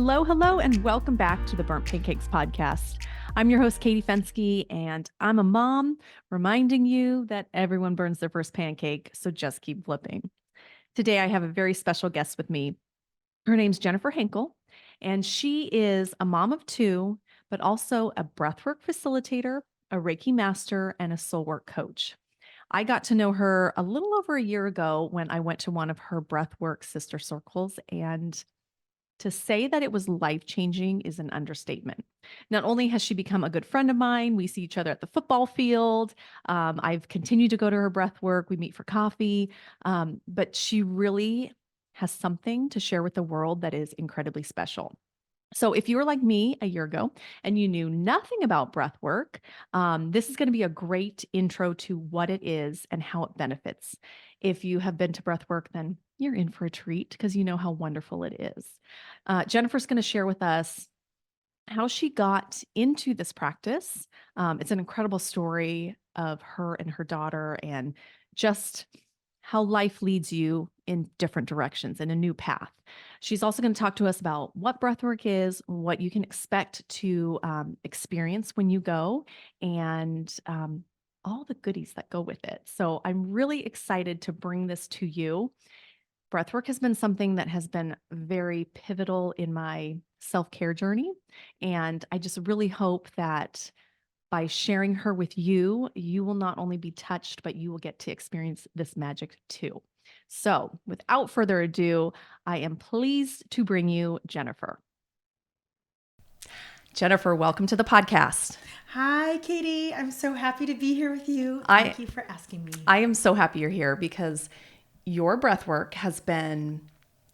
Hello, hello, and welcome back to the Burnt Pancakes podcast. I'm your host, Katie Fensky, and I'm a mom reminding you that everyone burns their first pancake, so just keep flipping. Today, I have a very special guest with me. Her name's Jennifer Henkle, and she is a mom of two, but also a breathwork facilitator, a Reiki master, and a soul work coach. I got to know her a little over a year ago when I went to one of her breathwork sister circles, and to say that it was life-changing is an understatement. Not only has she become a good friend of mine, we see each other at the football field. I've continued to go to her breath work. We meet for coffee. But she really has something to share with the world that is incredibly special. So if you were like me a year ago and you knew nothing about breath work, this is going to be a great intro to what it is and how it benefits. If you have been to breath work, then you're in for a treat because you know how wonderful it is. Jennifer's going to share with us how she got into this practice. It's an incredible story of her and her daughter and just how life leads you in different directions in a new path. She's also going to talk to us about what breathwork is, what you can expect to experience when you go, and all the goodies that go with it. So I'm really excited to bring this to you. Breathwork has been something that has been very pivotal in my self-care journey. And I just really hope that by sharing her with you, you will not only be touched, but you will get to experience this magic too. So, without further ado, I am pleased to bring you Jennifer. Jennifer, welcome to the podcast. Hi, Katie. I'm so happy to be here with you. Thank you for asking me. I am so happy you're here because your breathwork has been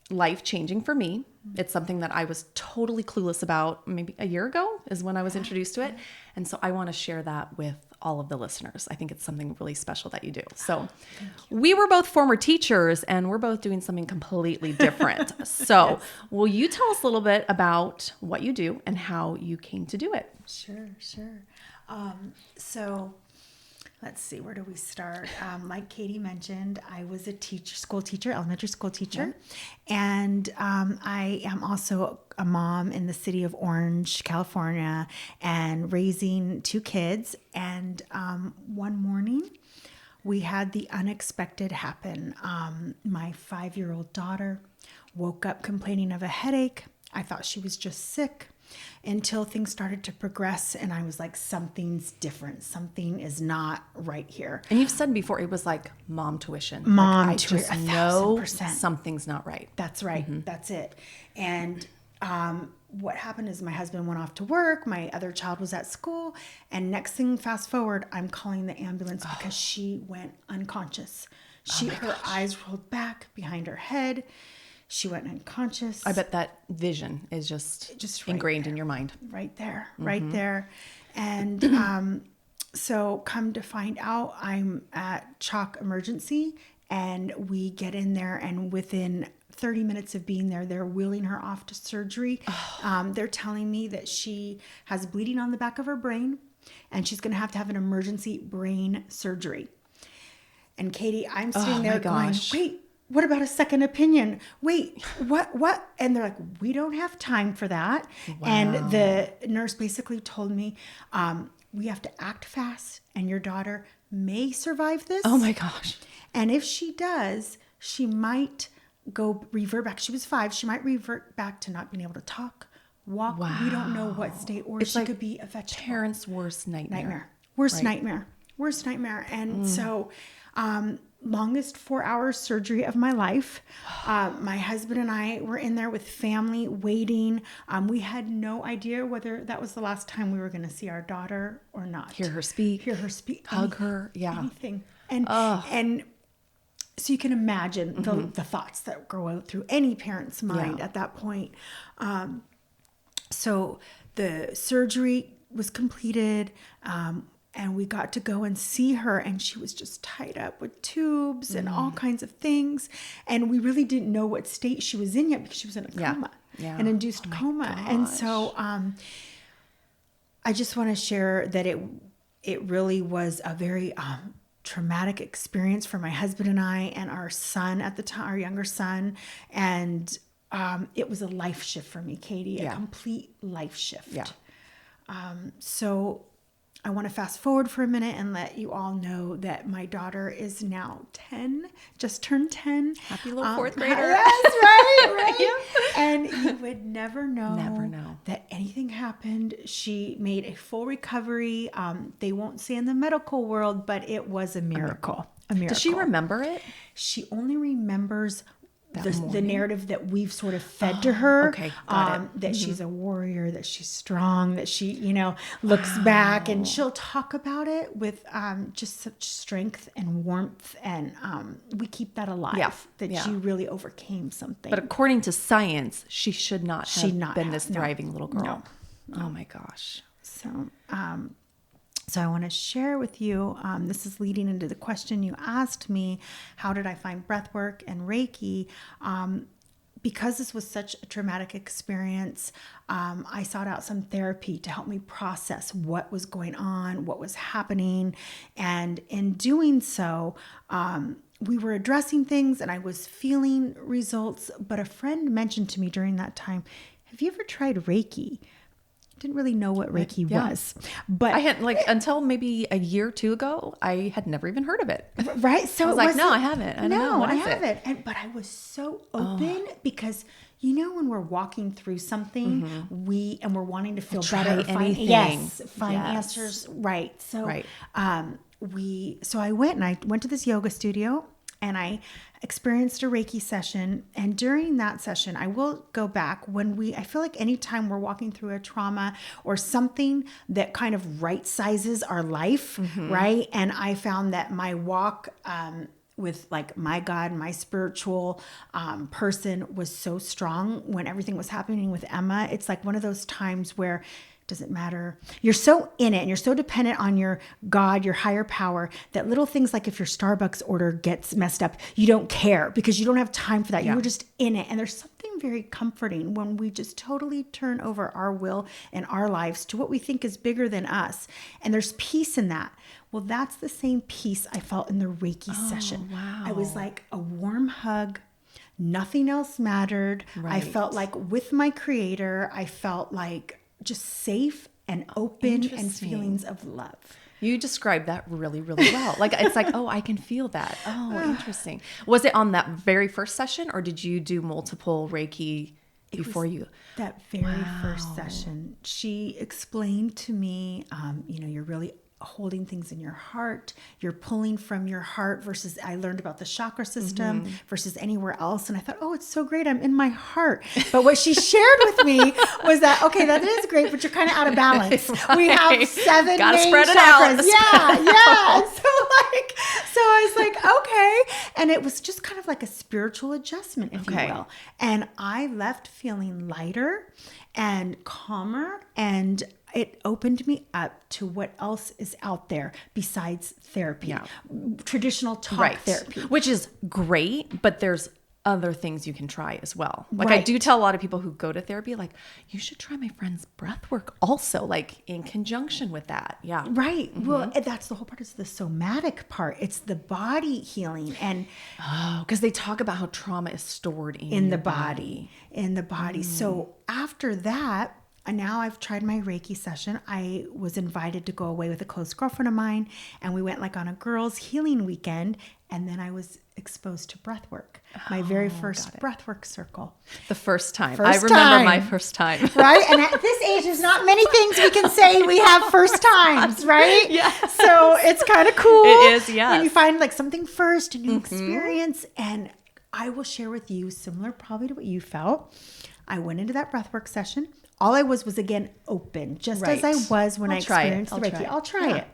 life-changing for me. It's something that I was totally clueless about maybe a year ago is when I was introduced to it. And so I want to share that with all of the listeners. I think it's something really special that you do. So we were both former teachers and we're both doing something completely different. So Yes. Will you tell us a little bit about what you do and how you came to do it? Sure. So let's see, where do we start? Like Katie mentioned, I was a school teacher, elementary school teacher. And I am also a mom in the city of Orange, California, and raising two kids. And one morning, we had the unexpected happen. My 5-year-old daughter woke up complaining of a headache. I thought she was just sick until things started to progress. And I was like, something's different. Something is not right here. And you've said before, it was like mom tuition. I just just know 1,000%. something's not right. That's right. Mm-hmm. That's it. And what happened is my husband went off to work. My other child was at school. And next thing, fast forward, I'm calling the ambulance because she went unconscious. Her eyes rolled back behind her head. She went unconscious. I bet that vision is just right ingrained there, in your mind. Right there, right there. And so come to find out, I'm at Chalk Emergency, and we get in there, and within 30 minutes of being there, they're wheeling her off to surgery. They're telling me that she has bleeding on the back of her brain, and she's going to have an emergency brain surgery. And Katie, I'm sitting there going, wait, what about a second opinion? Wait, what? And they're like, we don't have time for that. Wow. And the nurse basically told me, we have to act fast and your daughter may survive this. Oh my gosh. And if she does, she might revert back. She was 5. She might revert back to not being able to talk, walk. Wow. We don't know what state, or she could be a vegetable. Parents' worst nightmare. Worst nightmare. And so, longest 4-hour surgery of my life. My husband and I were in there with family waiting. We had no idea whether that was the last time we were going to see our daughter or not. Hear her speak, hug her. Yeah. Anything. And so you can imagine the thoughts that go out through any parent's mind at that point. So the surgery was completed. And we got to go and see her, and she was just tied up with tubes and all kinds of things. And we really didn't know what state she was in yet because she was in a coma, an induced coma. Gosh. And so I just want to share that it really was a very traumatic experience for my husband and I and our son at the time, our younger son. And it was a life shift for me, Katie, a complete life shift. Yeah. So I want to fast forward for a minute and let you all know that my daughter is now 10, just turned 10. Happy little fourth grader. Yes, right. Yeah. And you would never know that anything happened. She made a full recovery. They won't say in the medical world, but it was a miracle. A miracle. Does she remember it? She only remembers the narrative that we've sort of fed to her. Okay, got it. That she's a warrior, that she's strong, that she, looks back, and she'll talk about it with just such strength and warmth. And we keep that alive, that she really overcame something. But according to science, she should not have been this thriving little girl. No. Oh my gosh. So I want to share with you, this is leading into the question you asked me, how did I find breathwork and Reiki? Because this was such a traumatic experience, I sought out some therapy to help me process what was going on, what was happening. And in doing so, we were addressing things and I was feeling results. But a friend mentioned to me during that time, have you ever tried Reiki? Didn't really know what Reiki was, but I had until maybe a year or two ago, I had never even heard of it. Right. So I was like, no, I haven't. I don't know. What I is haven't. But I was so open because when we're walking through something, we're wanting to feel better, find answers. Right. So, so I went to this yoga studio and I experienced a Reiki session. And during that session, I will go back I feel like anytime we're walking through a trauma or something that kind of right sizes our life, right? And I found that my walk, with like my God, my spiritual person was so strong when everything was happening with Emma. It's like one of those times where doesn't matter. You're so in it and you're so dependent on your God, your higher power, that little things like if your Starbucks order gets messed up, you don't care because you don't have time for that. You were just in it. And there's something very comforting when we just totally turn over our will and our lives to what we think is bigger than us. And there's peace in that. Well, that's the same peace I felt in the Reiki session. Wow. I was like a warm hug. Nothing else mattered. I felt like with my creator, I felt like just safe and open and feelings of love. You described that really, really well. Like, it's like, I can feel that. Oh, interesting. Was it on that very first session or did you do multiple Reiki before you? That very first session, she explained to me, you're really holding things in your heart. You're pulling from your heart versus I learned about the chakra system versus anywhere else. And I thought, it's so great. I'm in my heart. But what she shared with me was that, okay, that is great, but you're kind of out of balance. Right. We have 7 Gotta main spread it chakras. out. Yeah. So I was like, okay. And it was just kind of like a spiritual adjustment, if you will. And I left feeling lighter and calmer, and it opened me up to what else is out there besides therapy, traditional talk therapy. Which is great, but there's other things you can try as well. Like I do tell a lot of people who go to therapy, like, you should try my friend's breath work also, like in conjunction with that. Yeah. Right. Well, that's the whole part, is the somatic part. It's the body healing. And because they talk about how trauma is stored in the body. In the body. So after that, and now I've tried my Reiki session. I was invited to go away with a close girlfriend of mine, and we went like on a girls' healing weekend. And then I was exposed to breathwork, my very first breathwork circle. The first time. I remember my first time. Right? And at this age, there's not many things we can say we have first times, right? Yeah. So it's kind of cool. It is, yes. When you find like something first, a new experience. And I will share with you, similar probably to what you felt. I went into that breathwork session. All I was again open, just as I was when I experienced the Reiki. I'll try it.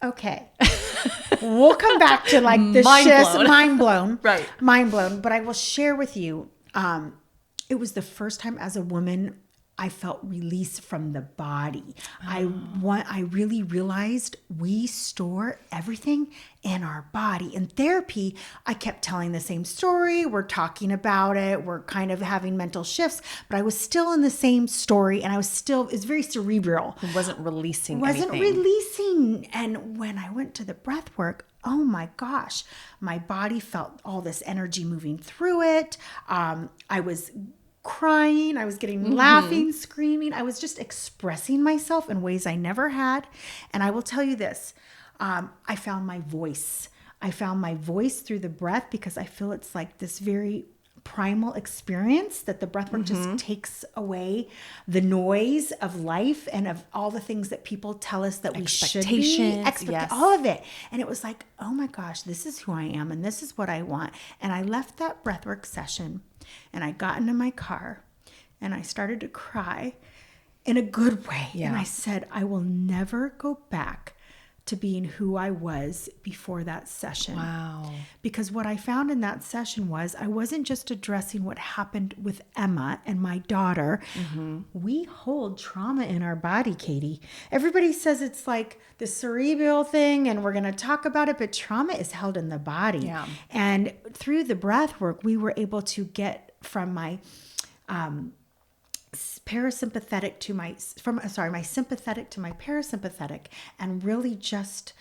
Okay. We'll come back to like the shifts. Mind blown. Right. Mind blown. But I will share with you, it was the first time as a woman I felt release from the body. I really realized we store everything in our body. In therapy, I kept telling the same story. We're talking about it. We're kind of having mental shifts, but I was still in the same story, and it's very cerebral. It wasn't releasing Wasn't anything. releasing. And when I went to the breath work, oh my gosh, my body felt all this energy moving through it. I was crying, I was getting laughing, screaming. I was just expressing myself in ways I never had. And I will tell you this, I found my voice. I found my voice through the breath, because I feel it's like this very primal experience that the breathwork just takes away the noise of life and of all the things that people tell us that we should be. Yes. All of it. And it was like, oh my gosh, this is who I am and this is what I want. And I left that breathwork session and I got into my car and I started to cry in a good way. Yeah. And I said, I will never go back to being who I was before that session. Wow. Because what I found in that session was I wasn't just addressing what happened with Emma and my daughter. We hold trauma in our body, Katie. Everybody says it's like the cerebral thing and we're going to talk about it, but trauma is held in the body. Yeah. And through the breath work, we were able to get from my parasympathetic to my sympathetic to my parasympathetic, and really just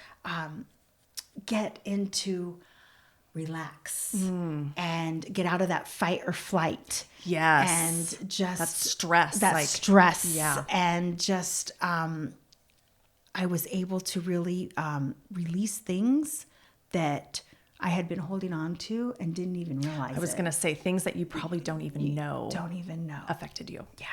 get into relax and get out of that fight or flight. Yes. And just that stress. Yeah. And just I was able to really release things that I had been holding on to and didn't even realize. I was going to say things that you probably don't even know affected you. Yeah.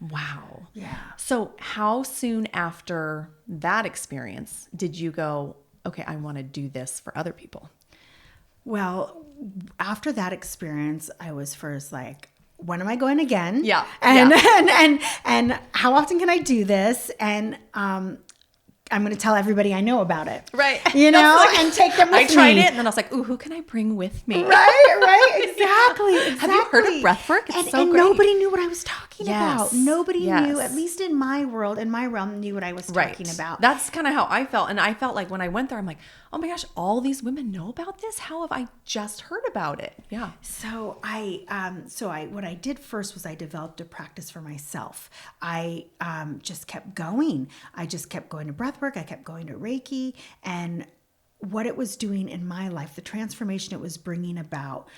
Wow. Yeah. So how soon after that experience did you go, okay, I want to do this for other people? Well, after that experience, I was first like, when am I going again? Yeah. And how often can I do this? And I'm going to tell everybody I know about it. Right. You know, Like, and take them with me. I tried it and then I was like, ooh, who can I bring with me? Right. Exactly. Have you heard of breathwork? It's so and great. nobody knew what I was talking about. Nobody Yes. knew, at least in my world, in my realm, knew what I was talking about. That's kind of how I felt. And I felt like when I went there, I'm like, oh my gosh, all these women know about this? How have I just heard about it? Yeah. So what I did first was I developed a practice for myself. I just kept going. I just kept going to breathwork. I kept going to Reiki, and what it was doing in my life, the transformation it was bringing about,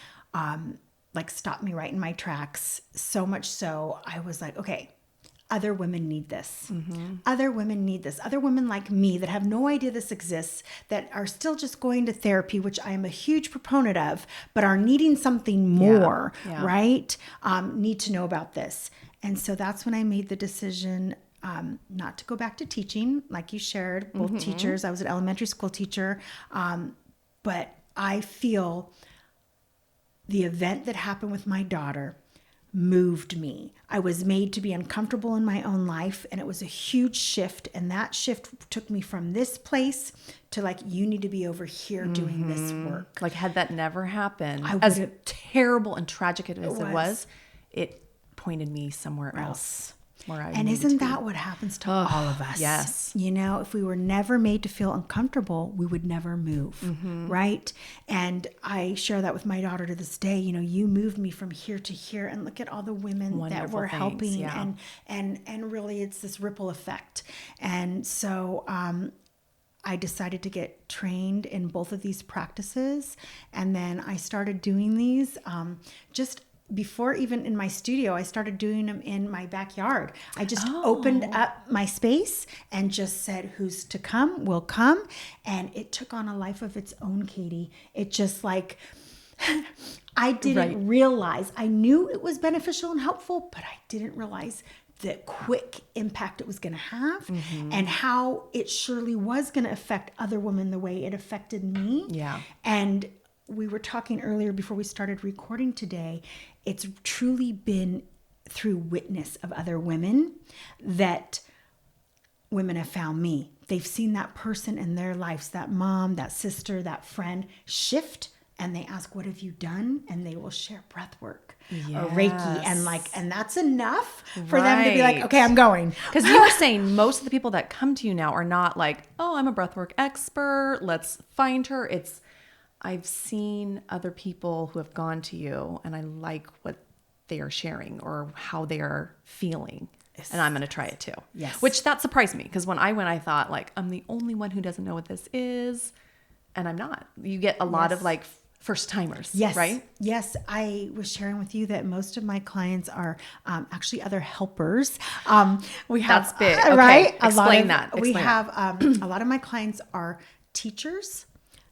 like stopped me right in my tracks. So much so I was like, okay, other women need this. Other women need this. Other women like me that have no idea this exists, that are still just going to therapy, which I am a huge proponent of, but are needing something more, right? Need to know about this. And so that's when I made the decision not to go back to teaching, like you shared, both teachers. I was an elementary school teacher. But I feel the event that happened with my daughter moved me. I was made to be uncomfortable in my own life, and it was a huge shift. And that shift took me from this place to like, you need to be over here doing this work. Like, had that never happened, I as would've- terrible and tragic as it was. was, it pointed me somewhere else. And isn't that what happens to all of us? Yes. You know, if we were never made to feel uncomfortable, we would never move, right? And I share that with my daughter to this day. You know, you moved me from here to here, and look at all the women that were helping, and really it's this ripple effect. And so I decided to get trained in both of these practices, and then I started doing these just before, even in my studio. I started doing them in my backyard. I just opened up my space and just said, who's to come will come. And it took on a life of its own, Katie. It just like, I didn't realize. I knew it was beneficial and helpful, but I didn't realize the quick impact it was going to have, and how it surely was going to affect other women the way it affected me. Yeah. And we were talking earlier before we started recording today. It's truly been through witness of other women that women have found me. They've seen that person in their lives, that mom, that sister, that friend shift, and they ask, what have you done? And they will share breath work. or Reiki, Yes. and that's enough for them to be like, Right. okay, I'm going. Because you were saying most of the people that come to you now are not like, oh, I'm a breathwork expert. Let's find her. I've seen other people who have gone to you and I like what they are sharing or how they are feeling. Yes. And I'm going to try it too. Yes. Which that surprised me because when I went, I thought like, I'm the only one who doesn't know what this is. And I'm not. You get a lot of like first timers, Yes. right? Yes. I was sharing with you that most of my clients are actually other helpers. We have, That's big. Okay. Right? Explain that. We Explain have a lot of my clients are teachers,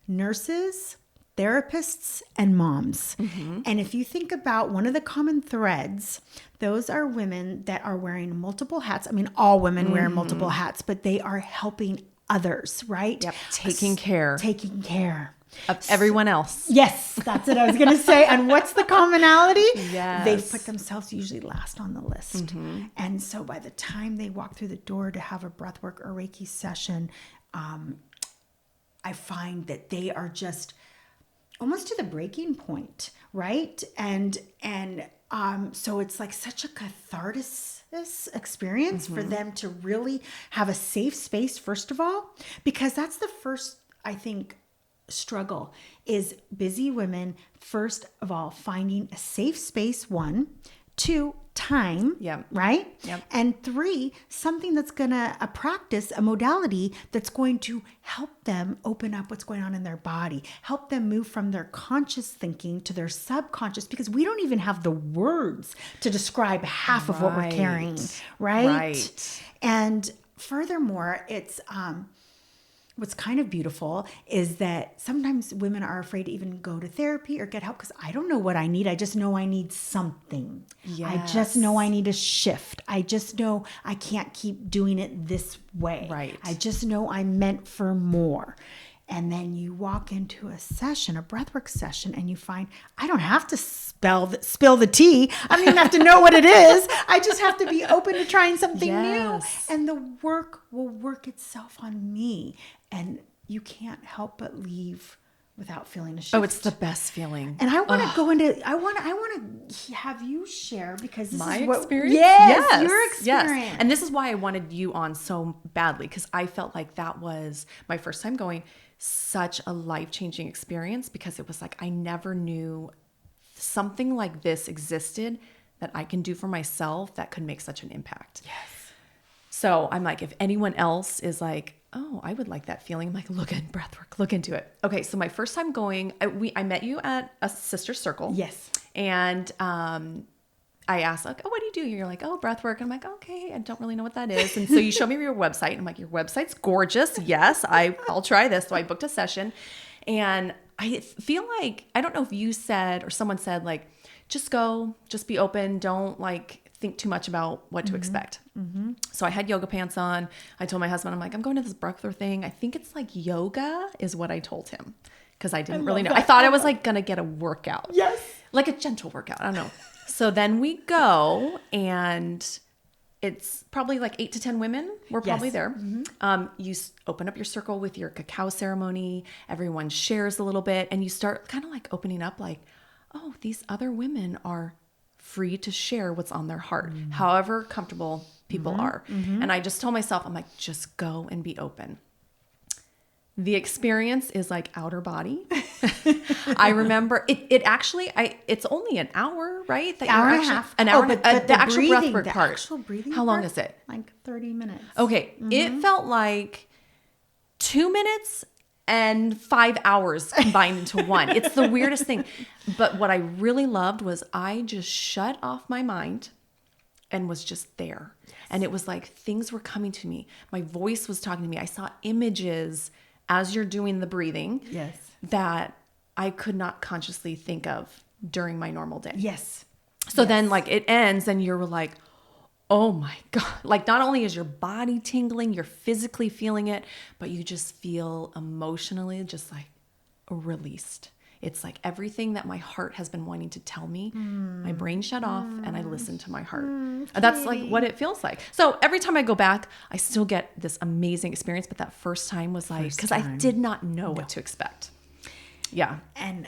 nurses, therapists, and moms. And if you think about one of the common threads, those are women that are wearing multiple hats. I mean, all women wear multiple hats, but they are helping others, right? Yep. Taking care Taking care of everyone else. Yes, that's what I was going to say. And what's the commonality? Yes. They've put themselves usually last on the list. And so by the time they walk through the door to have a breathwork or Reiki session, I find that they are just almost to the breaking point, right? And so it's like such a cathartic experience for them to really have a safe space, first of all, because that's the first, I think, struggle is busy women, first of all, finding a safe space, 1, 2, time, Yep. right? Yep. And 3, something that's gonna, a practice, a modality that's going to help them open up what's going on in their body, help them move from their conscious thinking to their subconscious, because we don't even have the words to describe half of what we're carrying, right? Right. And furthermore, it's, what's kind of beautiful is that sometimes women are afraid to even go to therapy or get help because I don't know what I need. I just know I need something. I just know I need a shift. I just know I can't keep doing it this way. Right. I just know I'm meant for more. And then you walk into a session, a breathwork session, and you find I don't have to spill the tea. I don't even have to know what it is. I just have to be open to trying something new. And the work will work itself on me. And you can't help but leave without feeling a shift. Oh, it's the best feeling. And I want to go into, I want to have you share because this My is what, experience? Yes, your experience. Yes. And this is why I wanted you on so badly because I felt like that was my first time going, such a life-changing experience because it was like I never knew something like this existed that I can do for myself that could make such an impact. Yes. So I'm like, if anyone else is like, oh, I would like that feeling, I'm like, look at breathwork, look into it. Okay, so my first time going, I met you at a sister circle. Yes. And I asked, like, oh, what do you do? You're like, oh, breathwork. I'm like, okay, I don't really know what that is. And so you showed me your website. And I'm like, your website's gorgeous. Yes, I'll try this. So I booked a session. And I feel like, I don't know if you said or someone said, like, just go, just be open. Don't like think too much about what to expect. So I had yoga pants on. I told my husband, I'm like, I'm going to this breathwork thing. I think it's like yoga is what I told him because I didn't really know. I thought I was like going to get a workout. Yes. Like a gentle workout. I don't know. So then we go and it's probably like 8 to 10 women. We're probably there. You open up your circle with your cacao ceremony. Everyone shares a little bit and you start kind of like opening up like, oh, these other women are free to share what's on their heart, however comfortable people are. And I just told myself, I'm like, just go and be open. The experience is like outer body. I remember it actually, it's only an hour, right? That Hour you're and a actually, half. An hour, but the actual breathwork the part. actual breathing How long part, is it? Like 30 minutes. Okay. It felt like 2 minutes and 5 hours combined into one. It's the weirdest thing. But what I really loved was I just shut off my mind and was just there. Yes. And it was like things were coming to me. My voice was talking to me. I saw images as you're doing the breathing that I could not consciously think of during my normal day. Yes. So then like it ends and you're like, oh my God. Like not only is your body tingling, you're physically feeling it, but you just feel emotionally just like released. It's like everything that my heart has been wanting to tell me, my brain shut off and I listened to my heart. And that's like what it feels like. So every time I go back, I still get this amazing experience. But that first time was like, because I did not know what to expect. Yeah. And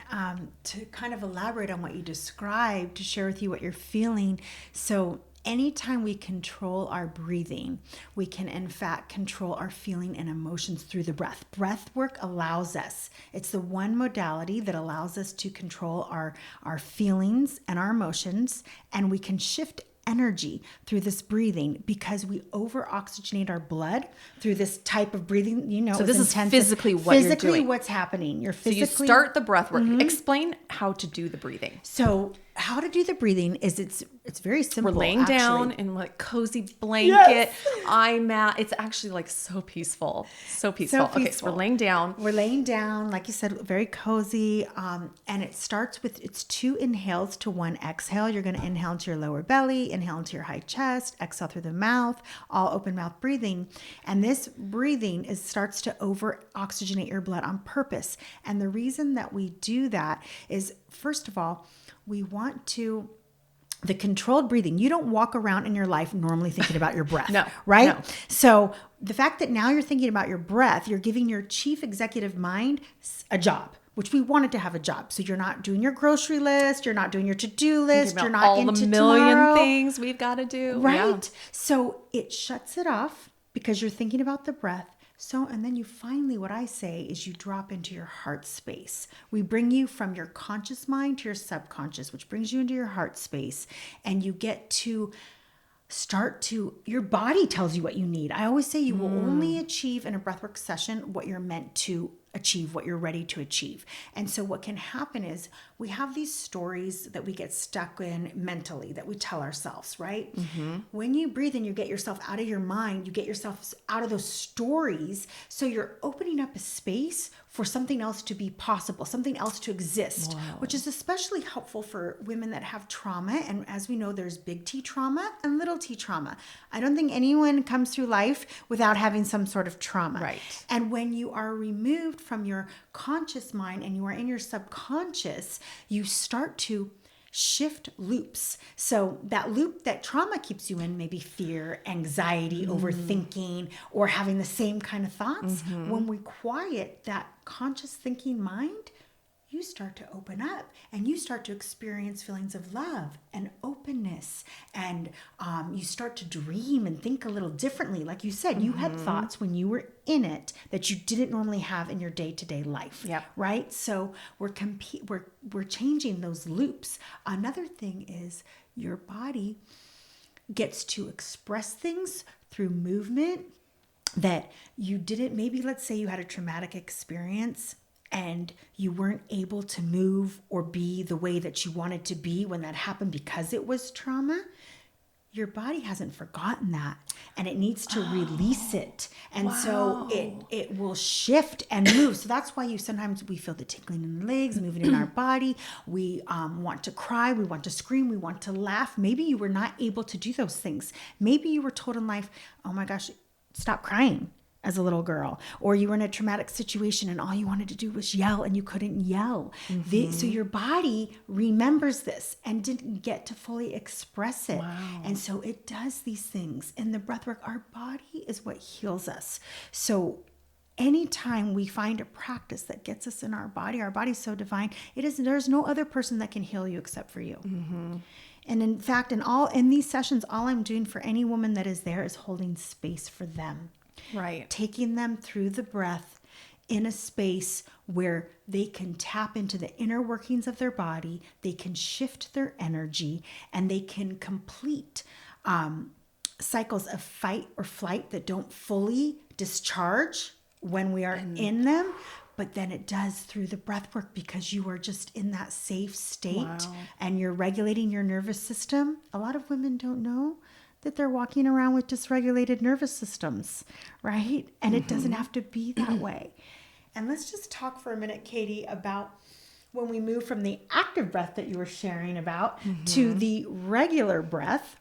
to kind of elaborate on what you described, to share with you what you're feeling. So anytime we control our breathing, we can in fact control our feeling and emotions through the breath. Breath work allows us. It's the one modality that allows us to control our feelings and our emotions, and we can shift energy through this breathing because we over oxygenate our blood through this type of breathing. So this is physically what you're doing. What's happening. You're So physically. you start the breath work. Explain how to do the breathing. So how to do the breathing is it's very simple. We're laying actually. down in like cozy blanket. Yes. I'm at. It's actually like so peaceful. So peaceful. Okay, so we're laying down. We're laying down, like you said, very cozy. And it starts with, it's 2 inhales to 1 exhale. You're going to inhale into your lower belly, inhale into your high chest, exhale through the mouth, all open mouth breathing. And this breathing starts to over oxygenate your blood on purpose. And the reason that we do that is, first of all, we want to, the controlled breathing, you don't walk around in your life normally thinking about your breath. No. Right? No. So the fact that now you're thinking about your breath, you're giving your chief executive mind a job, which we wanted to have a job. So you're not doing your grocery list, you're not doing your to-do list, you're not all into the million tomorrow. things we've got to do. Right? Yeah. So it shuts it off because you're thinking about the breath. So, and then you finally, what I say is you drop into your heart space. We bring you from your conscious mind to your subconscious, which brings you into your heart space. And you get to start to, your body tells you what you need. I always say you will only achieve in a breathwork session what you're meant to achieve, what you're ready to achieve. And so what can happen is we have these stories that we get stuck in mentally that we tell ourselves, right? When you breathe and you get yourself out of your mind, you get yourself out of those stories. So you're opening up a space for something else to be possible, something else to exist, which is especially helpful for women that have trauma. And as we know, there's big T trauma and little t trauma. I don't think anyone comes through life without having some sort of trauma. Right. And when you are removed from your conscious mind and you are in your subconscious, you start to shift loops. So that loop that trauma keeps you in, maybe fear, anxiety, overthinking, or having the same kind of thoughts. When we quiet that conscious thinking mind, you start to open up and you start to experience feelings of love and openness. And you start to dream and think a little differently. Like you said, you had thoughts when you were in it that you didn't normally have in your day-to-day life. Yep. Right? So we're changing those loops. Another thing is your body gets to express things through movement that you didn't, maybe let's say you had a traumatic experience and you weren't able to move or be the way that you wanted to be when that happened because it was trauma. Your body hasn't forgotten that and it needs to release it. And so it will shift and move. So that's why sometimes we feel the tingling in the legs, moving in our body. We want to cry. We want to scream. We want to laugh. Maybe you were not able to do those things. Maybe you were told in life, oh my gosh, stop crying as a little girl, or you were in a traumatic situation and all you wanted to do was yell and you couldn't yell. So your body remembers this and didn't get to fully express it. And so it does these things. In the breathwork, our body is what heals us. So anytime we find a practice that gets us in our body's so divine, there's no other person that can heal you except for you. And in fact, in these sessions, all I'm doing for any woman that is there is holding space for them. Right. Taking them through the breath in a space where they can tap into the inner workings of their body, they can shift their energy, and they can complete cycles of fight or flight that don't fully discharge when we are in them. But then it does through the breath work because you are just in that safe state and you're regulating your nervous system. A lot of women don't know that they're walking around with dysregulated nervous systems, right? And it doesn't have to be that way. And let's just talk for a minute, Katie, about when we move from the active breath that you were sharing about to the regular breath.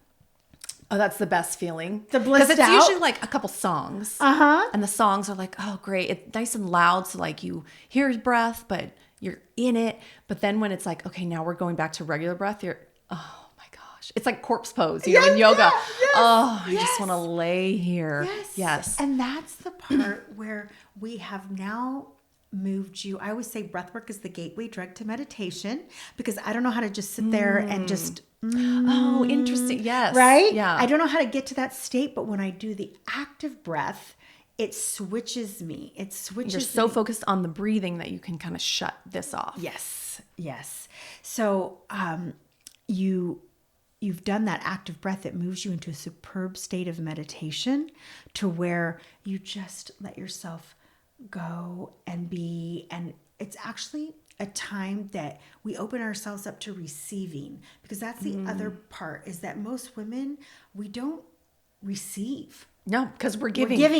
Oh, that's the best feeling. The blissed Because it's usually like a couple songs. And the songs are like, oh, great. It's nice and loud. So like you hear his breath, but you're in it. But then when it's like, okay, now we're going back to regular breath, you're, oh my gosh. It's like corpse pose, you know, in yoga. I just want to lay here. Yes. And that's the part where we have now moved you. I always say breathwork is the gateway drug to meditation, because I don't know how to just sit there and just Oh, interesting. Yes. right? Yeah. I don't know how to get to that state, but when I do the active breath, it switches me. It switches You're so me. focused on the breathing that you can kind of shut this off. Yes, yes. So you've done that active breath. It moves you into a superb state of meditation, to where you just let yourself go and be. And it's actually a time that we open ourselves up to receiving, because that's the other part, is that most women, we don't receive. No, because we're giving. We're And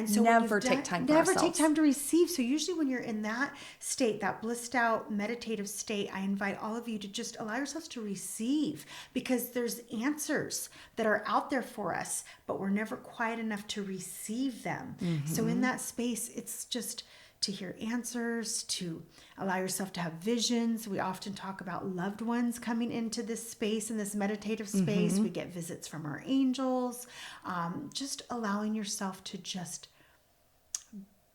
so when never you've take done- time for never ourselves. take time to receive. So usually when you're in that state, that blissed out meditative state, I invite all of you to just allow yourselves to receive, because there's answers that are out there for us, but we're never quiet enough to receive them. So in that space, it's just to hear answers, to allow yourself to have visions. We often talk about loved ones coming into this space, in this meditative space. We get visits from our angels. Just allowing yourself to just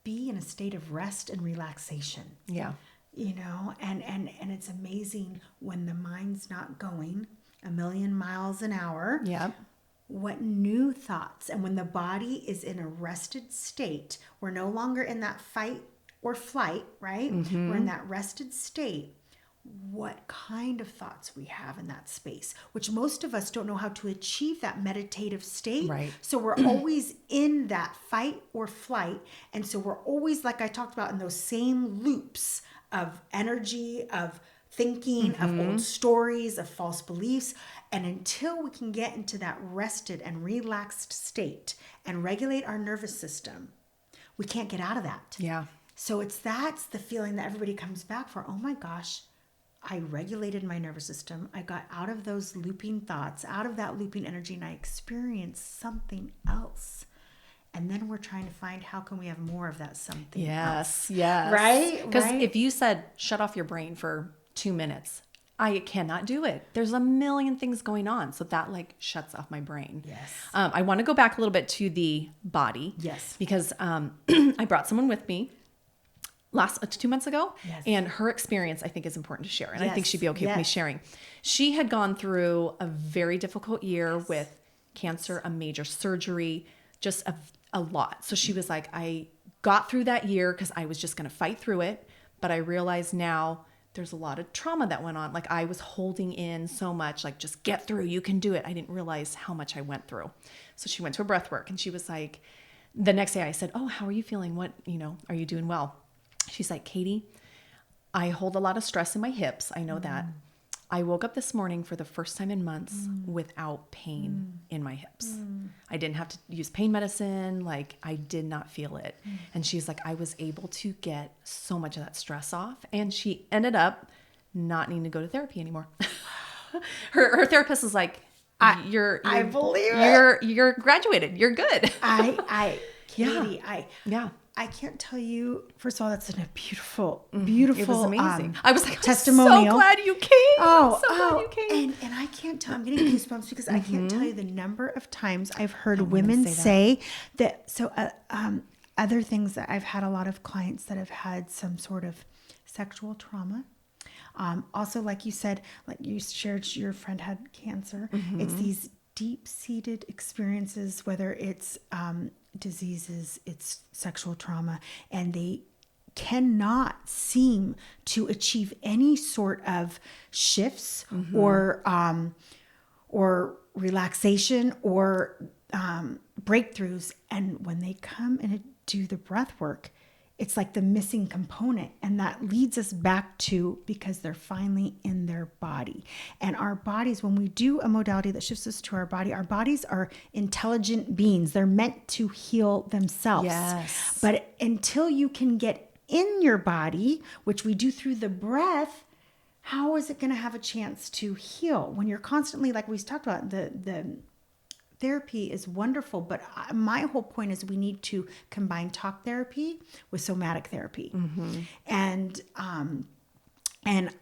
be in a state of rest and relaxation. Yeah. You know, and it's amazing when the mind's not going a million miles an hour. Yep. What new thoughts, and when the body is in a rested state, we're no longer in that fight or flight, right? We're in that rested state. What kind of thoughts we have in that space, which most of us don't know how to achieve that meditative state. Right. So we're always in that fight or flight. And so we're always, like I talked about, in those same loops of energy, of thinking, of old stories, of false beliefs. And until we can get into that rested and relaxed state and regulate our nervous system, we can't get out of that. Yeah. So that's the feeling that everybody comes back for. Oh my gosh, I regulated my nervous system. I got out of those looping thoughts, out of that looping energy, and I experienced something else. And then we're trying to find, how can we have more of that something else? Yes. Right? Because Right? if you said, shut off your brain for 2 minutes, I cannot do it. There's a million things going on. So that like shuts off my brain. Yes. I want to go back a little bit to the body. Yes. Because I brought someone with me 2 months ago. Yes. And her experience, I think, is important to share. And I think Yes. she'd be okay with me Yes. sharing. She had gone through a very difficult year with cancer, a major surgery, just a lot. So she was like, I got through that year because I was just going to fight through it. But I realize now there's a lot of trauma that went on. Like I was holding in so much, like just get through, you can do it. I didn't realize how much I went through. So she went to a breath work and she was like, the next day I said, oh, how are you feeling? What, are you doing well? She's like, Katie, I hold a lot of stress in my hips. I know that. I woke up this morning for the first time in months without pain in my hips. I didn't have to use pain medicine. Like I did not feel it. And she's like, I was able to get so much of that stress off. And she ended up not needing to go to therapy anymore. her therapist is like, I believe you're graduated. You're good. Katie, Yeah. I can't tell you. First of all, that's a beautiful, It was amazing. I was like, testimonial. I'm so glad you came. Glad you came. And I can't tell. I'm getting goosebumps because I can't tell you the number of times I've heard women women say say that. So other things that I've had a lot of clients that have had some sort of sexual trauma. Also, like you said, like you shared, your friend had cancer. It's these deep-seated experiences, whether it's diseases, it's sexual trauma, and they cannot seem to achieve any sort of shifts or relaxation or breakthroughs. And when they come and do the breath work, it's like the missing component. And that leads us back to, because they're finally in their body. And our bodies, when we do a modality that shifts us to our bodies are intelligent beings. They're meant to heal themselves. Yes. But until you can get in your body, which we do through the breath, how is it going to have a chance to heal? When you're constantly, like we talked about, the therapy is wonderful, but my whole point is we need to combine talk therapy with somatic therapy. And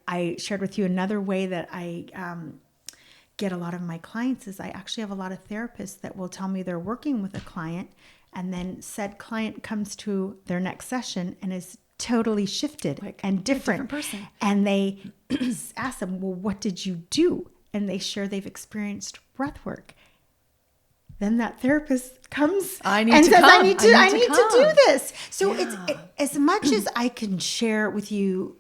I shared with you another way that I get a lot of my clients is I actually have a lot of therapists that will tell me they're working with a client And then said client comes to their next session and is totally shifted and different. person. And they ask them, well, what did you do? And they share they've experienced breath work. Then that therapist comes and says, I need to do this. So it's as much as I can share with you,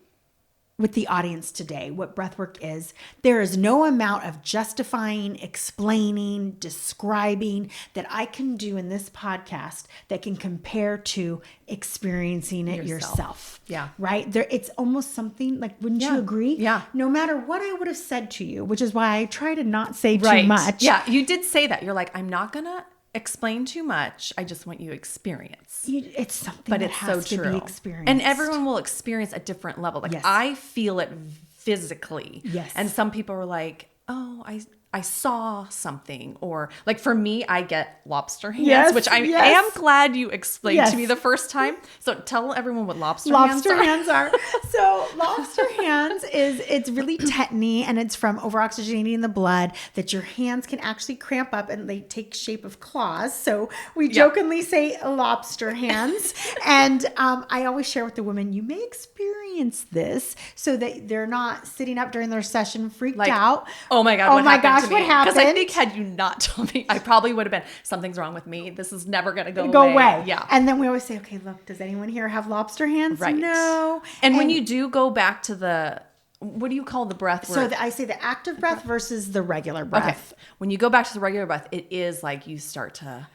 with the audience today, what breathwork is, there is no amount of justifying, explaining, describing that I can do in this podcast that can compare to experiencing it yourself. Yeah. Right? It's almost something like, wouldn't you agree? Yeah. No matter what I would have said to you, which is why I try to not say too much. Yeah. You did say that. You're like, I'm not going to explain too much. I just want you to experience. It's something but that it's has so to true. be experienced. And everyone will experience a different level. Like I feel it physically. Yes. And some people are like, oh, I saw something. Or like for me, I get lobster hands, which I am glad you explained to me the first time. So tell everyone what lobster hands are. So lobster hands it's really tetany, and it's from over-oxygenating the blood that your hands can actually cramp up and they take shape of claws. So we jokingly say lobster hands. And I always share with the women, you may experience this so that they're not sitting up during their session freaked out. Oh my God, what happened? What happened? Because I think had you not told me, I probably would have been, something's wrong with me. This is never going to go away. Yeah. And then we always say, okay, look, does anyone here have lobster hands? Right. No. And when you do go back to what do you call the breath work? So I say the active breath versus the regular breath. Okay. When you go back to the regular breath, it is like you start to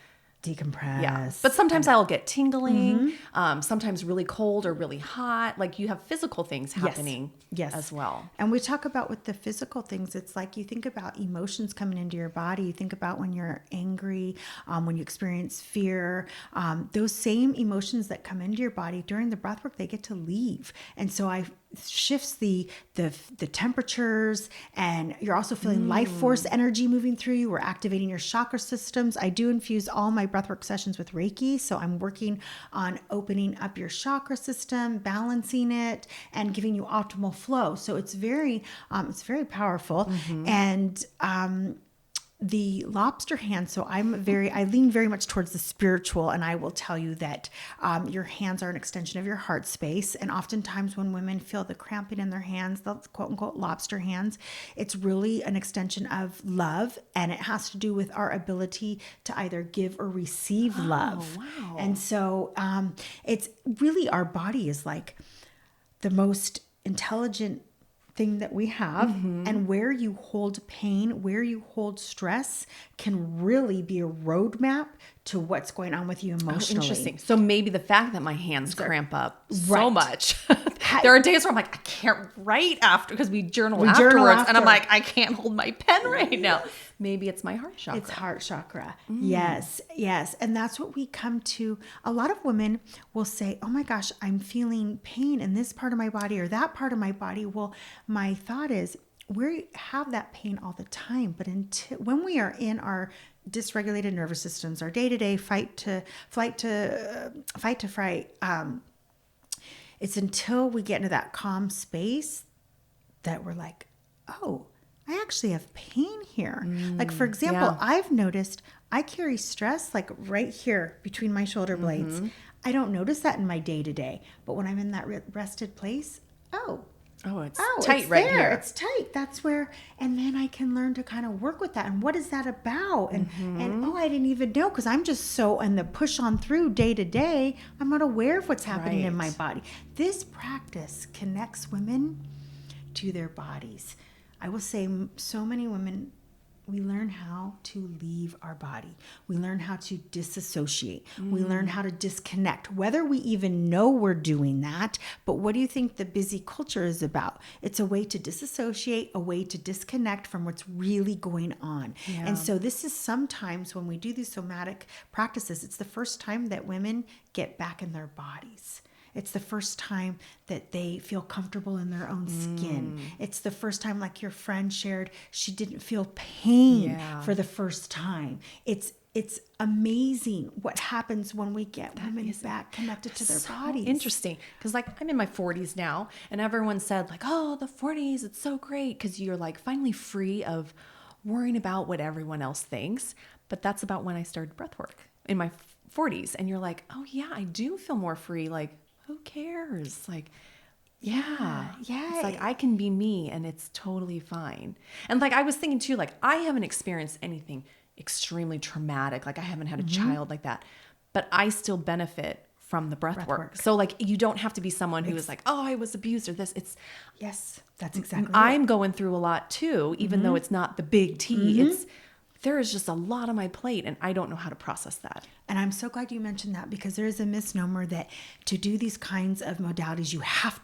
decompress. Yeah. But sometimes I'll get tingling, sometimes really cold or really hot. Like you have physical things happening as well. And we talk about with the physical things, it's like you think about emotions coming into your body. You think about when you're angry, when you experience fear, those same emotions that come into your body during the breath work, they get to leave. And so I shifts the temperatures, and you're also feeling life force energy moving through you. We're activating your chakra systems. I do infuse all my breathwork sessions with Reiki, so I'm working on opening up your chakra system, balancing it, and giving you optimal flow. So it's very powerful. And the lobster hand. So I lean very much towards the spiritual, and I will tell you that your hands are an extension of your heart space. And oftentimes when women feel the cramping in their hands, the quote unquote lobster hands, it's really an extension of love, and it has to do with our ability to either give or receive love. Wow. And so it's really, our body is like the most intelligent thing that we have, and where you hold pain, where you hold stress can really be a roadmap to what's going on with you emotionally. Interesting. So maybe the fact that my hands cramp up so much. There are days where I'm like, I can't write after, because we journal afterwards. And I'm like, I can't hold my pen right now. Maybe it's my heart chakra. It's heart chakra. Yes. And that's what we come to. A lot of women will say, oh my gosh, I'm feeling pain in this part of my body or that part of my body. Well, my thought is, we have that pain all the time, but when we are in our dysregulated nervous systems, our day-to-day fight to fright, it's until we get into that calm space that we're like, oh, I actually have pain here. Like, for example, I've noticed I carry stress like right here between my shoulder blades. I don't notice that in my day-to-day, but when I'm in that rested place, it's tight right here. It's tight. That's where, and then I can learn to kind of work with that. And what is that about? And I didn't even know, because I'm just so in the push on through day to day. I'm not aware of what's happening in my body. This practice connects women to their bodies. I will say, so many women, we learn how to leave our body. We learn how to disassociate. We learn how to disconnect, whether we even know we're doing that. But what do you think the busy culture is about? It's a way to disassociate, a way to disconnect from what's really going on. Yeah. And so this is sometimes when we do these somatic practices, it's the first time that women get back in their bodies. It's the first time that they feel comfortable in their own skin. It's the first time, like your friend shared, she didn't feel pain for the first time. It's amazing what happens when we get women back connected to their bodies. Interesting. Because like I'm in my 40s now, and everyone said like, oh, the 40s, it's so great because you're like finally free of worrying about what everyone else thinks. But that's about when I started breath work in my 40s and you're like, oh yeah, I do feel more free. Like, who cares? Like, yeah. It's like, I can be me and it's totally fine. And like, I was thinking too, like, I haven't experienced anything extremely traumatic. Like I haven't had a child like that, but I still benefit from the breath work. So like, you don't have to be someone who is like, oh, I was abused or this. It's Yes, that's exactly I'm right. going through a lot too, even though it's not the big T. There is just a lot on my plate and I don't know how to process that. And I'm so glad you mentioned that, because there is a misnomer that to do these kinds of modalities, you have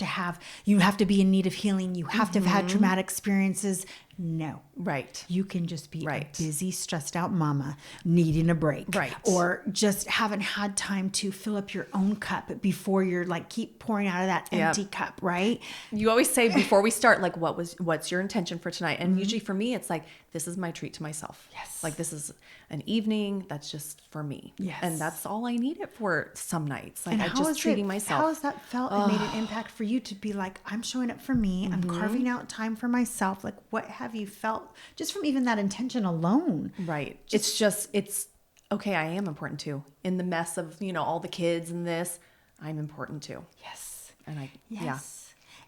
to be in need of healing. You have to have had traumatic experiences. No. Right. You can just be a busy, stressed out mama needing a break. Right. Or just haven't had time to fill up your own cup before you're like, keep pouring out of that empty cup, right? You always say before we start, like, what's your intention for tonight? And usually for me, it's like, this is my treat to myself. Yes. Like, this is an evening that's just for me. Yes. And that's all I need it for some nights. Like, And I just treating myself. How has that felt and made an impact for you to be like, I'm showing up for me. I'm carving out time for myself. Like, what have you felt just from even that intention alone? Right. It's okay. I am important too. In the mess of, all the kids and this, I'm important too. Yes. And Yes.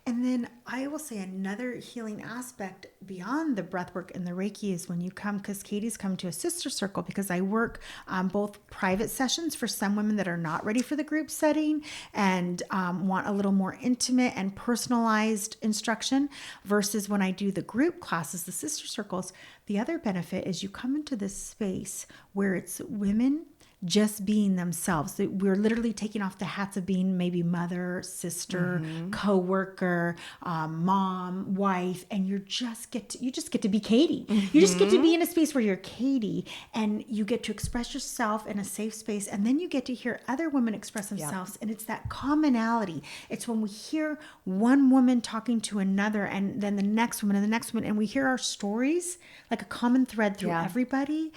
And then I will say another healing aspect beyond the breath work and the Reiki is when you come, because Katie's come to a sister circle, because I work both private sessions for some women that are not ready for the group setting and want a little more intimate and personalized instruction, versus when I do the group classes, the sister circles. The other benefit is you come into this space where it's women just being themselves. We're literally taking off the hats of being maybe mother, sister, coworker, mom, wife, and you just get to be Katie. You just get to be in a space where you're Katie, and you get to express yourself in a safe space, and then you get to hear other women express themselves, and it's that commonality. It's when we hear one woman talking to another, and then the next woman and the next woman, and we hear our stories like a common thread through everybody,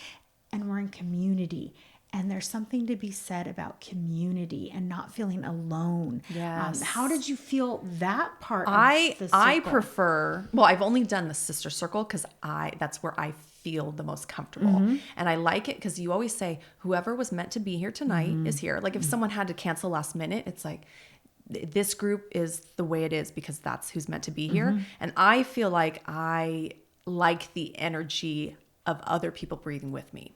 and we're in community. And there's something to be said about community and not feeling alone. Yes. How did you feel that part? I prefer, well, I've only done the sister circle because that's where I feel the most comfortable. And I like it because you always say, whoever was meant to be here tonight is here. Like if someone had to cancel last minute, it's like, this group is the way it is because that's who's meant to be here. And I feel like I like the energy of other people breathing with me.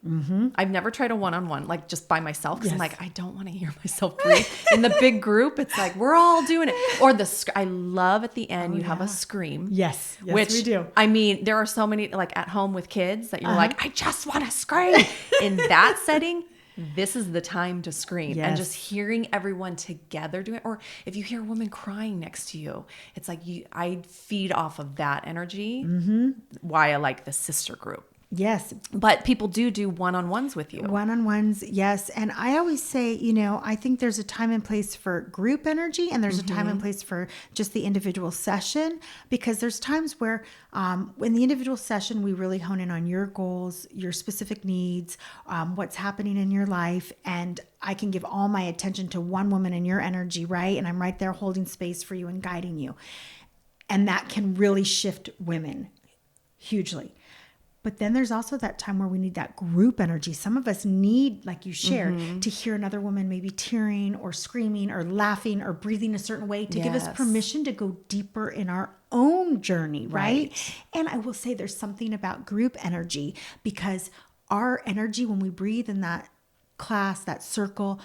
I've never tried a one-on-one, like just by myself. Cause I'm like, I don't want to hear myself breathe. In the big group, it's like, we're all doing it. Or I love at the end, you have a scream. Yes, which we do. I mean, there are so many like at home with kids that you're like, I just want to scream. In that setting, this is the time to scream. And just hearing everyone together do it. Or if you hear a woman crying next to you, it's like I feed off of that energy. Why I like the sister group. Yes. But people do one-on-ones with you. One-on-ones, yes. And I always say, I think there's a time and place for group energy, and there's a time and place for just the individual session, because there's times where in the individual session, we really hone in on your goals, your specific needs, what's happening in your life. And I can give all my attention to one woman and your energy, right? And I'm right there holding space for you and guiding you. And that can really shift women hugely. But then there's also that time where we need that group energy. Some of us need, like you shared, to hear another woman maybe tearing or screaming or laughing or breathing a certain way to give us permission to go deeper in our own journey, right? And I will say there's something about group energy, because our energy when we breathe in that class, that circle,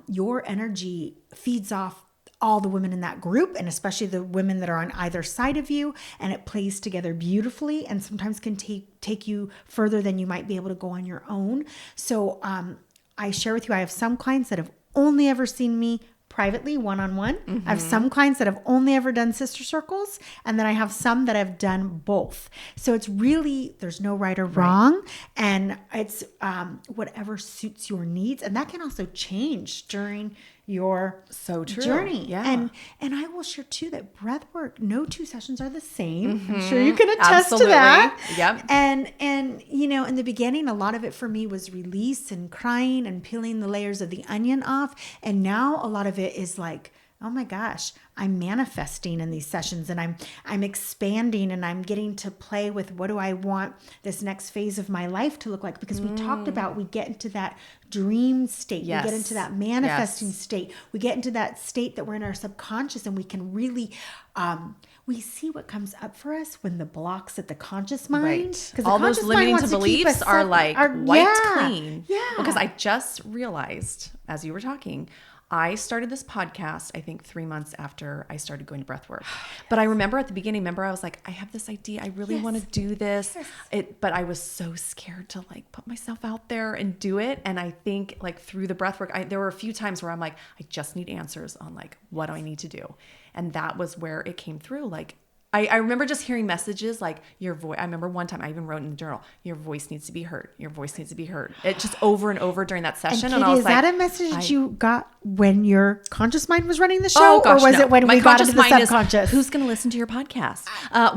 your energy feeds off all the women in that group, and especially the women that are on either side of you, and it plays together beautifully, and sometimes can take you further than you might be able to go on your own. So I share with you, I have some clients that have only ever seen me privately, one-on-one. I have some clients that have only ever done sister circles, and then I have some that have done both. So it's really, there's no right or wrong, and it's whatever suits your needs, and that can also change during your journey. Yeah. And I will share too that breath work, no two sessions are the same. I'm sure you can attest to that. Yep. And in the beginning, a lot of it for me was release and crying and peeling the layers of the onion off. And now a lot of it is like oh my gosh, I'm manifesting in these sessions, and I'm expanding, and I'm getting to play with what do I want this next phase of my life to look like, because we talked about, we get into that dream state, Yes. we get into that manifesting Yes. state, we get into that state that we're in our subconscious, and we can really we see what comes up for us when the blocks at the conscious mind, Right. because All those limiting to beliefs are like wiped clean. Yeah. Because I just realized as you were talking, I started this podcast, I think 3 months after I started going to Breathwork. But I remember at the beginning, I was like, I have this idea. I really want to do this. But I was so scared to like put myself out there and do it. And I think like through the Breathwork, there were a few times where I'm like, I just need answers on like, what do I need to do? And that was where it came through. Like, I remember just hearing messages like your voice. I remember one time I even wrote in the journal, your voice needs to be heard. Your voice needs to be heard. It just over and over during that session. And I was is like, that a message that you got when your conscious mind was running the show? Oh gosh, or was no. it when My we got conscious into the mind subconscious? Is, who's going to listen to your podcast?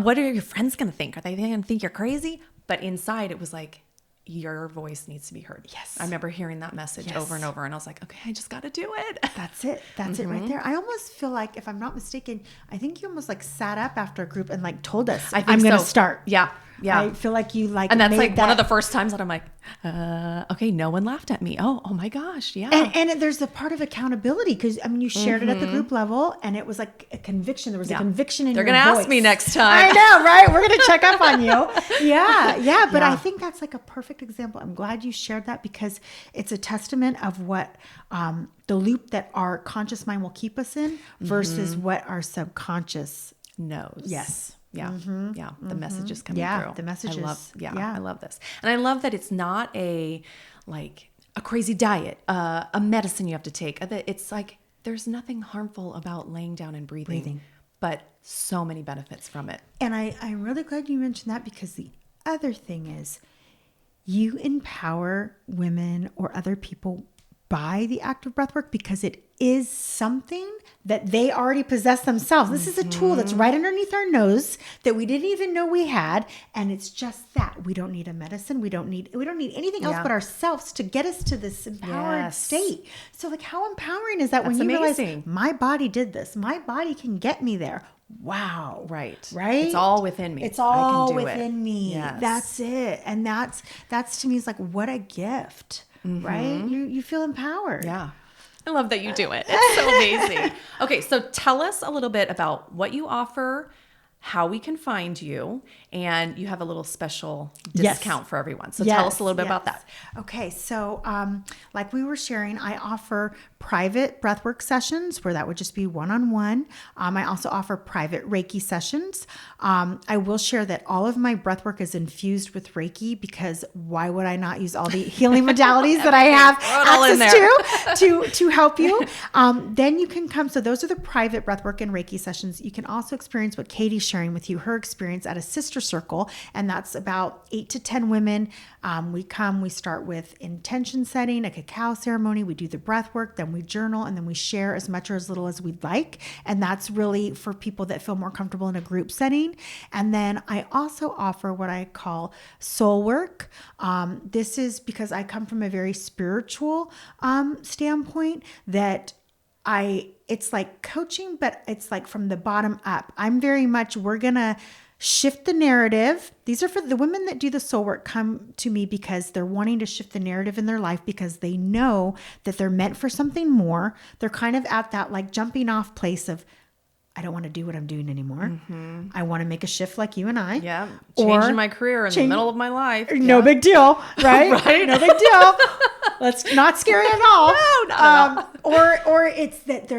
What are your friends going to think? Are they going to think you're crazy? But inside it was like, your voice needs to be heard. Yes. I remember hearing that message over and over, and I was like, okay, I just got to do it. That's it. That's it right there. I almost feel like, if I'm not mistaken, I think you almost like sat up after a group and like told us, I think I'm going to so. start. Yeah. Yeah. I feel like you like, and that's made like that. one of the first times that I'm like, okay, no one laughed at me. Oh my gosh. Yeah. And there's a part of accountability, because I mean, you shared it at the group level, and it was like a conviction. There was a conviction in They're your going to voice. ask me next time. I know, right? We're going to check up on you. Yeah. But Yeah. I think that's like a perfect example. I'm glad you shared that, because it's a testament of what the loop that our conscious mind will keep us in versus what our subconscious knows. Yes. Yeah. Yeah. The message is coming through. The messages. I love this. And I love that it's not a crazy diet, a medicine you have to take. It's like, there's nothing harmful about laying down and breathing. But so many benefits from it. And I'm really glad you mentioned that, because the other thing is, you empower women or other people by the act of breathwork, because it is something that they already possess themselves. This is a tool that's right underneath our nose that we didn't even know we had, and it's just that we don't need a medicine. We don't need anything else but ourselves to get us to this empowered state. So like, how empowering is that when you realize, my body did this, my body can get me there. Wow. Right. It's all within me. It's all I can do within me. Yes. That's it. And that's to me is like, what a gift, right? You feel empowered. Yeah. I love that you do it. It's so amazing. Okay. So tell us a little bit about what you offer, how we can find you, and you have a little special discount for everyone. So tell us a little bit about that. Okay. So, like we were sharing, I offer private breathwork sessions where that would just be one-on-one. I also offer private Reiki sessions. I will share that all of my breathwork is infused with Reiki, because why would I not use all the healing modalities that I have access to help you? Then you can come. So those are the private breathwork and Reiki sessions. You can also experience what Katie's sharing with you, her experience at a sister circle. And that's about 8 to 10 women. We start with intention setting, a cacao ceremony. We do the breath work, then we journal, and then we share as much or as little as we'd like. And that's really for people that feel more comfortable in a group setting. And then I also offer what I call soul work. This is because I come from a very spiritual standpoint, that it's like coaching, but it's like from the bottom up. I'm very much, we're going to shift the narrative. These are for the women that do the soul work, come to me because they're wanting to shift the narrative in their life, because they know that they're meant for something more. They're kind of at that like jumping off place of, I don't want to do what I'm doing anymore. I want to make a shift like you and I. Yeah. Changing my career in the middle of my life. No big deal, right? Right. No big deal. That's not scary at all. No, not at all. Or it's that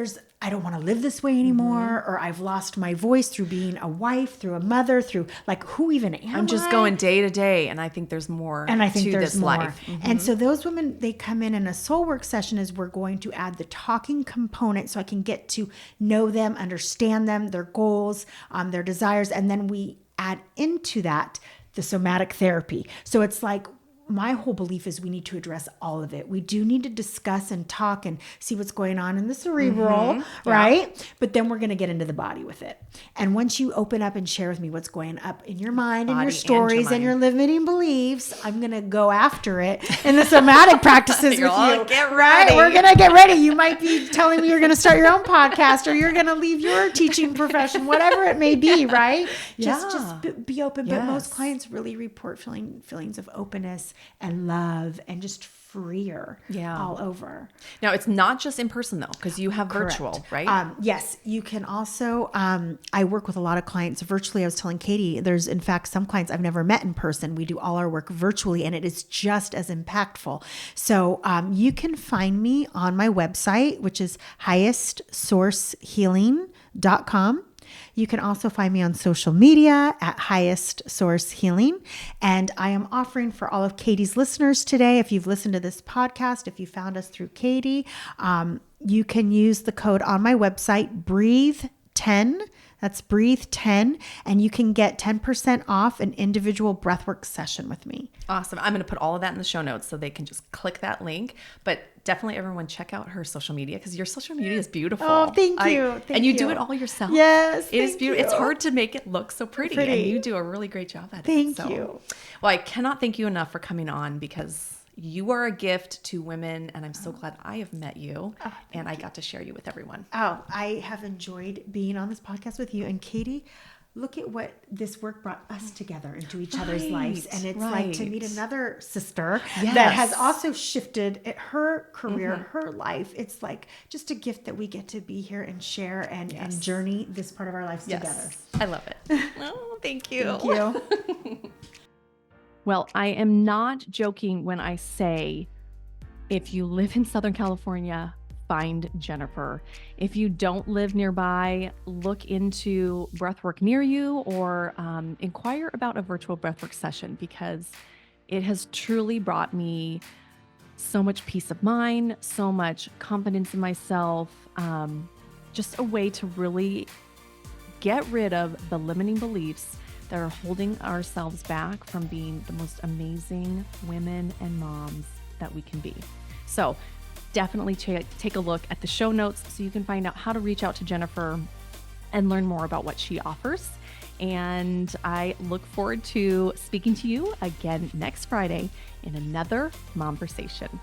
I don't want to live this way anymore, or I've lost my voice through being a wife, through a mother, through like, who even am I? I'm just going day to day, and I think there's more and I think to there's this more. life. And so those women, they come in a soul work session is we're going to add the talking component, so I can get to know them, understand them, their goals, their desires. And then we add into that the somatic therapy. So it's like, my whole belief is we need to address all of it. We do need to discuss and talk and see what's going on in the cerebral, right? But then we're going to get into the body with it. And once you open up and share with me what's going up in your mind and your stories and your limiting beliefs, I'm going to go after it in the somatic practices with you. Get ready. Right? We're going to get ready. You might be telling me you're going to start your own podcast, or you're going to leave your teaching profession, whatever it may be, right? Just be open. But most clients really report feelings of openness and love and just freer all over. Now, it's not just in person though, because you have virtual, right? Yes, you can also, I work with a lot of clients virtually. I was telling Katie, there's in fact some clients I've never met in person. We do all our work virtually, and it is just as impactful. So you can find me on my website, which is highestsourcehealing.com. You can also find me on social media at Highest Source Healing. And I am offering for all of Katie's listeners today, if you've listened to this podcast, if you found us through Katie, you can use the code on my website, Breathe10. That's Breathe10, and you can get 10% off an individual breathwork session with me. Awesome. I'm going to put all of that in the show notes so they can just click that link. But definitely everyone check out her social media, because your social media is beautiful. Oh, thank you. And you do it all yourself. Yes, it is beautiful. It's hard to make it look so pretty. And you do a really great job at it. Thank you. Well, I cannot thank you enough for coming on, because you are a gift to women, and I'm so glad I have met you and I got to share you with everyone. Oh, I have enjoyed being on this podcast with you. And Katie, look at what this work brought us together into each other's lives. And it's like to meet another sister that has also shifted her career, her life. It's like just a gift that we get to be here and share and journey this part of our lives together. I love it. Oh, thank you. Thank you. Well, I am not joking when I say, if you live in Southern California, find Jennifer. If you don't live nearby, look into breathwork near you, or inquire about a virtual breathwork session, because it has truly brought me so much peace of mind, so much confidence in myself, just a way to really get rid of the limiting beliefs that are holding ourselves back from being the most amazing women and moms that we can be. So definitely take a look at the show notes so you can find out how to reach out to Jennifer and learn more about what she offers. And I look forward to speaking to you again next Friday in another Momversation.